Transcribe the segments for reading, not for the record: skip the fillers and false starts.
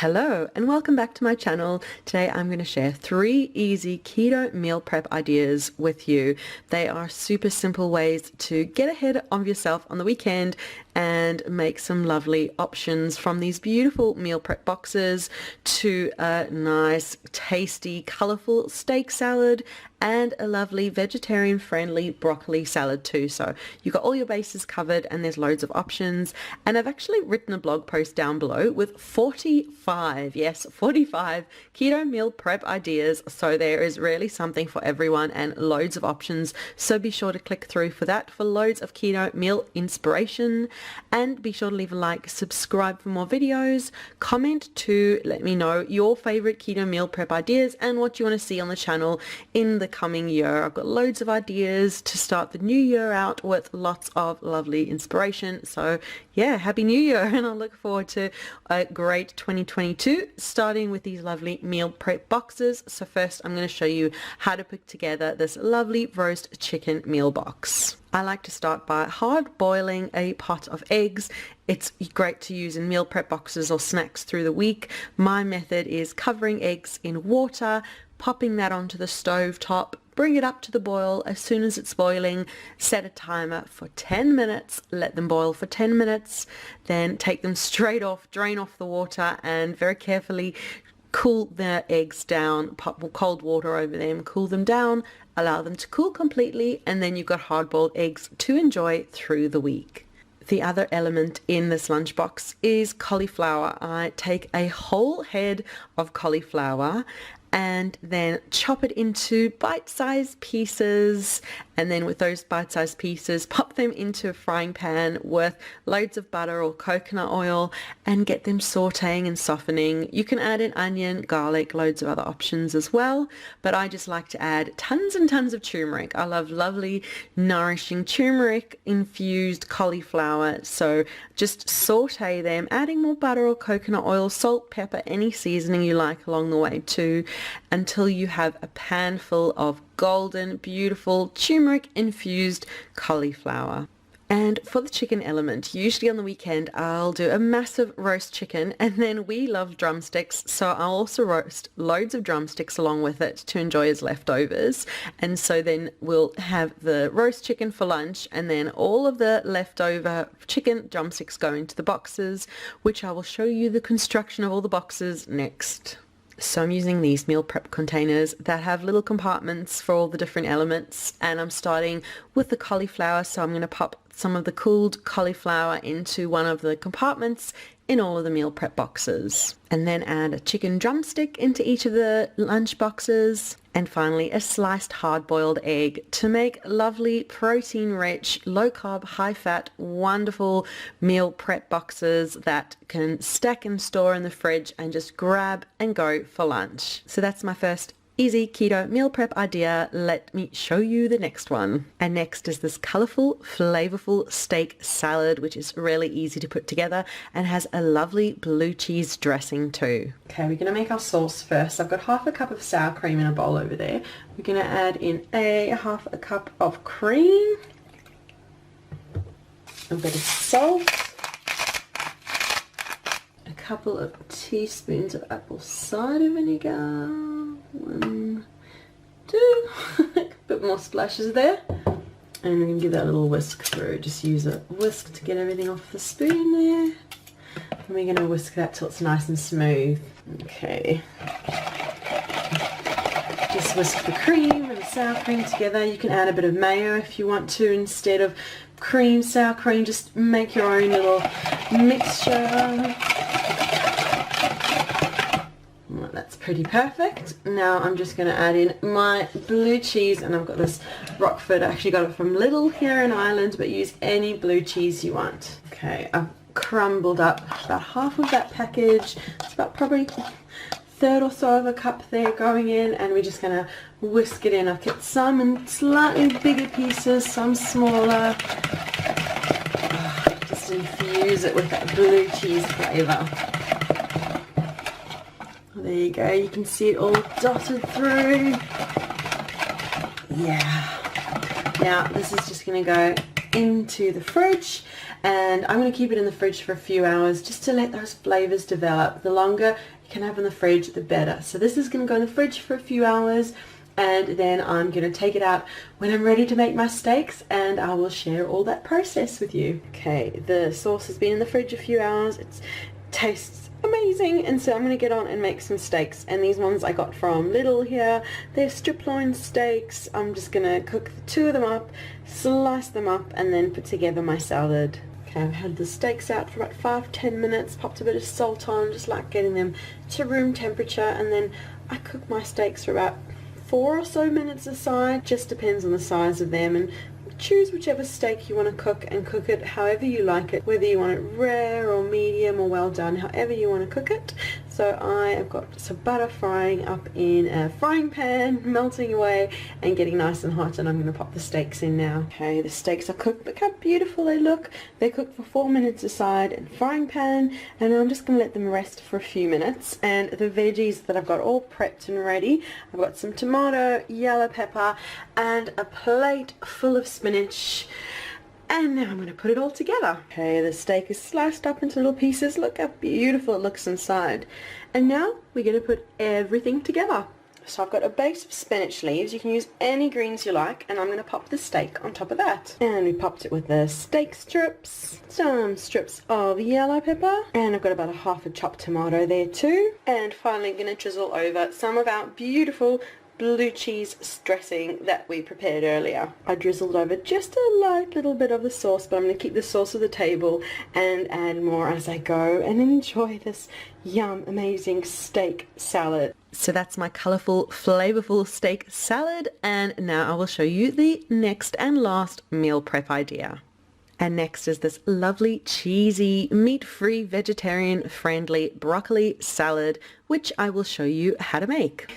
Hello and welcome back to my channel. Today I'm going to share 3 easy keto meal prep ideas with you. They are super simple ways to get ahead of yourself on the weekend and make some lovely options, from these beautiful meal prep boxes to a nice, tasty, colorful steak salad and a lovely vegetarian friendly broccoli salad too. So you've got all your bases covered and there's loads of options. And I've actually written a blog post down below with 45 keto meal prep ideas. So there is really something for everyone and loads of options. So be sure to click through for that, for loads of keto meal inspiration. And be sure to leave a like, subscribe for more videos, comment to let me know your favorite keto meal prep ideas and what you want to see on the channel in the coming year. I've got loads of ideas to start the new year out with, lots of lovely inspiration. So yeah, happy new year, and I look forward to a great 2022, starting with these lovely meal prep boxes. So first I'm going to show you how to put together this lovely roast chicken meal box. I like to start by hard boiling a pot of eggs. It's great to use in meal prep boxes or snacks through the week. My method is covering eggs in water, popping that onto the stove top, bring it up to the boil. As soon as it's boiling, set a timer for 10 minutes, let them boil for 10 minutes, then take them straight off, drain off the water, and very carefully cool the eggs down, pop cold water over them, cool them down, allow them to cool completely, and then you've got hard-boiled eggs to enjoy through the week. The other element in this lunchbox is cauliflower. I take a whole head of cauliflower and then chop it into bite-sized pieces, and then with those bite-sized pieces pop them into a frying pan with loads of butter or coconut oil and get them sauteing and softening. You can add in onion, garlic, loads of other options as well, but I just like to add tons and tons of turmeric. I love lovely nourishing turmeric infused cauliflower, so just saute them, adding more butter or coconut oil, salt, pepper, any seasoning you like along the way too, until you have a pan full of golden, beautiful, turmeric infused cauliflower. And for the chicken element, usually on the weekend I'll do a massive roast chicken, and then we love drumsticks, so I'll also roast loads of drumsticks along with it to enjoy as leftovers. And so then we'll have the roast chicken for lunch, and then all of the leftover chicken drumsticks go into the boxes, which I will show you the construction of all the boxes next. So I'm using these meal prep containers that have little compartments for all the different elements, and I'm starting with the cauliflower. So I'm going to pop some of the cooled cauliflower into one of the compartments in all of the meal prep boxes, and then add a chicken drumstick into each of the lunch boxes, and finally a sliced hard-boiled egg to make lovely protein-rich, low-carb, high-fat, wonderful meal prep boxes that can stack and store in the fridge and just grab and go for lunch. So that's my first easy keto meal prep idea. Let me show you the next one. And next is this colorful, flavorful steak salad, which is really easy to put together and has a lovely blue cheese dressing too. Okay, we're going to make our sauce first. I've got half a cup of sour cream in a bowl over there. We're going to add in half a cup of cream, a bit of salt, a couple of teaspoons of apple cider vinegar, 1, 2, a bit more splashes there, and we're going to give that a little whisk through. Just use a whisk to get everything off the spoon there, and we're going to whisk that till it's nice and smooth. Okay, just whisk the cream and the sour cream together. You can add a bit of mayo if you want to instead of cream, sour cream. Just make your own little mixture. That's pretty perfect. Now I'm just going to add in my blue cheese, and I've got this Rockford. I actually got it from Lidl here in Ireland, but use any blue cheese you want. Okay, I've crumbled up about half of that package. It's about probably a third or so of a cup there going in, and we're just going to whisk it in. I've kept some in slightly bigger pieces, some smaller. Just infuse it with that blue cheese flavour. There you go, you can see it all dotted through. Yeah. Now this is just going to go into the fridge, and I'm going to keep it in the fridge for a few hours just to let those flavors develop. The longer you can have in the fridge, the better. So this is going to go in the fridge for a few hours, and then I'm going to take it out when I'm ready to make my steaks, and I will share all that process with you. Okay, the sauce has been in the fridge a few hours. It tastes amazing, and so I'm going to get on and make some steaks, and these ones I got from Lidl here. They're strip loin steaks. I'm just going to cook the two of them up, slice them up, and then put together my salad. Okay, I've had the steaks out for about 5-10 minutes, popped a bit of salt on, just like getting them to room temperature, and then I cook my steaks for about 4 or so minutes aside. Just depends on the size of them, and choose whichever steak you want to cook and cook it however you like it, whether you want it rare or medium or well done, however you want to cook it. So I have got some butter frying up in a frying pan, melting away and getting nice and hot, and I'm going to pop the steaks in now. Okay, the steaks are cooked. Look how beautiful they look. They're cooked for 4 minutes aside in a frying pan, and I'm just going to let them rest for a few minutes. And the veggies that I've got all prepped and ready, I've got some tomato, yellow pepper, and a plate full of spinach. And now I'm going to put it all together. Okay, the steak is sliced up into little pieces. Look how beautiful it looks inside. And now we're going to put everything together. So I've got a base of spinach leaves. You can use any greens you like, and I'm going to pop the steak on top of that. And we popped it with the steak strips, some strips of yellow pepper, and I've got about a half a chopped tomato there too. And finally I'm going to drizzle over some of our beautiful blue cheese dressing that we prepared earlier. I drizzled over just a light little bit of the sauce, but I'm going to keep the sauce at the table and add more as I go and enjoy this yum amazing steak salad. So that's my colourful, flavourful steak salad, and now I will show you the next and last meal prep idea. And next is this lovely, cheesy, meat-free, vegetarian-friendly broccoli salad, which I will show you how to make.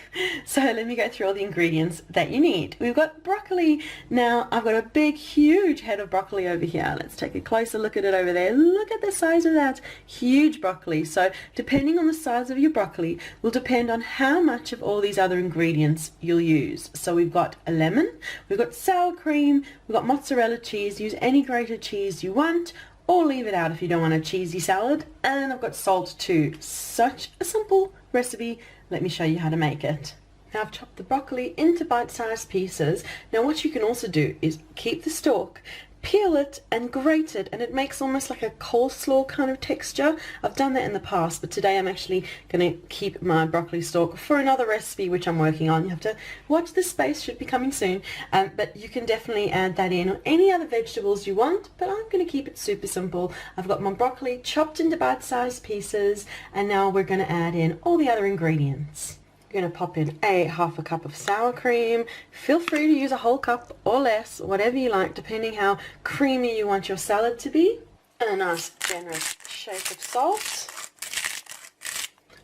So let me go through all the ingredients that you need. We've got broccoli. Now I've got a big, huge head of broccoli over here. Let's take a closer look at it over there. Look at the size of that huge broccoli. So depending on the size of your broccoli will depend on how much of all these other ingredients you'll use. So we've got a lemon, we've got sour cream, we've got mozzarella cheese. Use any grated cheese you want, or leave it out if you don't want a cheesy salad. And I've got salt too. Such a simple recipe. Let me show you how to make it. Now I've chopped the broccoli into bite-sized pieces. Now what you can also do is keep the stalk, peel it and grate it, and it makes almost like a coleslaw kind of texture. I've done that in the past, but today I'm actually going to keep my broccoli stalk for another recipe which I'm working on. You have to watch this space, should be coming soon, but you can definitely add that in, or any other vegetables you want, but I'm going to keep it super simple. I've got my broccoli chopped into bite-sized pieces, and now we're going to add in all the other ingredients. You're going to pop in a half a cup of sour cream. Feel free to use a whole cup or less, whatever you like, depending how creamy you want your salad to be. And a nice generous shake of salt.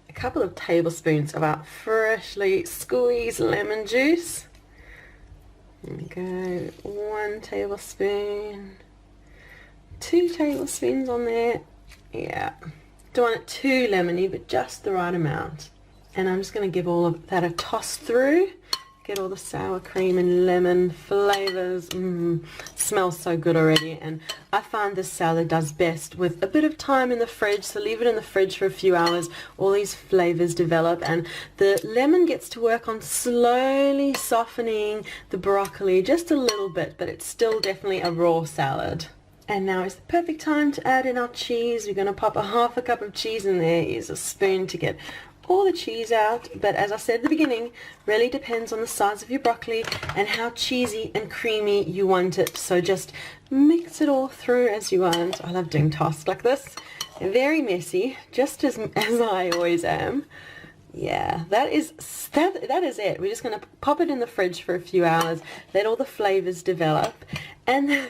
A couple of tablespoons of our freshly squeezed lemon juice. There we go. 1 tablespoon. 2 tablespoons on there. Yeah. Don't want it too lemony, but just the right amount. And I'm just going to give all of that a toss through, get all the sour cream and lemon flavors. Smells so good already, and I find this salad does best with a bit of time in the fridge, so leave it in the fridge for a few hours. All these flavors develop, and the lemon gets to work on slowly softening the broccoli just a little bit, but it's still definitely a raw salad. And now is the perfect time to add in our cheese. We're going to pop a half a cup of cheese in there. Use a spoon to get all the cheese out, but as I said at the beginning, really depends on the size of your broccoli and how cheesy and creamy you want it. So just mix it all through as you want. I love doing tasks like this. Very messy, just as I always am. Yeah, that is it. We're just going to pop it in the fridge for a few hours, let all the flavors develop, and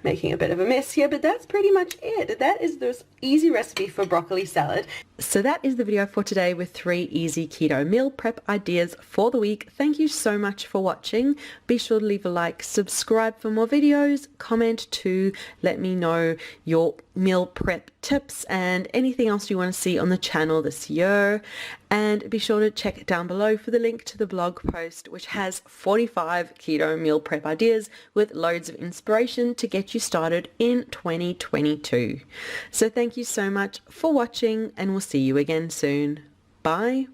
making a bit of a mess here, but that's pretty much it. That is this easy recipe for broccoli salad. So that is the video for today with 3 easy keto meal prep ideas for the week. Thank you so much for watching. Be sure to leave a like, subscribe for more videos, comment to let me know your meal prep tips and anything else you want to see on the channel this year. And be sure to check down below for the link to the blog post, which has 45 keto meal prep ideas with loads of inspiration to get you started in 2022. So thank you so much for watching, and we'll see you again soon. Bye.